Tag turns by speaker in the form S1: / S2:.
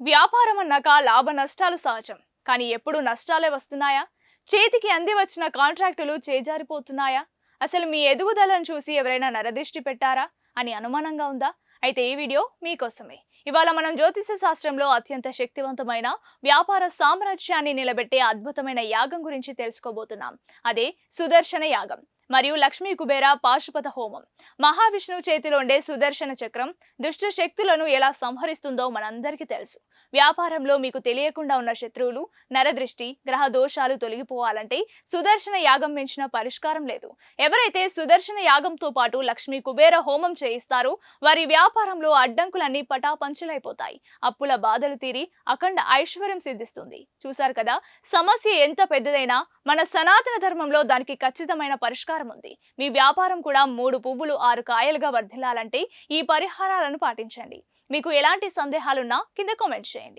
S1: వ్యాపారం అన్నాక లాభ నష్టాలు సహజం. కానీ ఎప్పుడు నష్టాలే వస్తున్నాయా? చేతికి అంది వచ్చిన కాంట్రాక్టులు చేజారిపోతున్నాయా? అసలు మీ ఎదుగుదలను చూసి ఎవరైనా నరదృష్టి పెట్టారా అని అనుమానంగా ఉందా? అయితే ఈ వీడియో మీకోసమే. ఇవాళ మనం జ్యోతిష శాస్త్రంలో అత్యంత శక్తివంతమైన వ్యాపార సామ్రాజ్యాన్ని నిలబెట్టే అద్భుతమైన యాగం గురించి తెలుసుకోబోతున్నాం. అదే సుదర్శన యాగం మరియు లక్ష్మీ కుబేర పాశుపత హోమం. మహావిష్ణువు చేతిలో ఉండే సుదర్శన చక్రం దుష్ట శక్తులను ఎలా సంహరిస్తుందో మనందరికీ తెలుసు. వ్యాపారంలో మీకు తెలియకుండా ఉన్న శత్రువులు, నరదృష్టి, గ్రహ దోషాలు తొలగిపోవాలంటే సుదర్శన యాగం మించిన పరిష్కారం లేదు. ఎవరైతే సుదర్శన యాగంతో పాటు లక్ష్మీ కుబేర హోమం చేయిస్తారో వారి వ్యాపారంలో అడ్డంకులన్నీ పటాపంచలైపోతాయి. అప్పుల బాధలు తీరి అఖండ ఐశ్వర్యం సిద్ధిస్తుంది. చూశారు కదా, సమస్య ఎంత పెద్దదైనా మన సనాతన ధర్మంలో దానికి ఖచ్చితమైన పరిష్కారం ఉంది. మీ వ్యాపారం కూడా 3 పువ్వులు 6 కాయలుగా వర్ధిల్లాలంటే ఈ పరిహారాలను పాటించండి. మీకు ఎలాంటి సందేహాలున్నా కింద కామెంట్ చేయండి.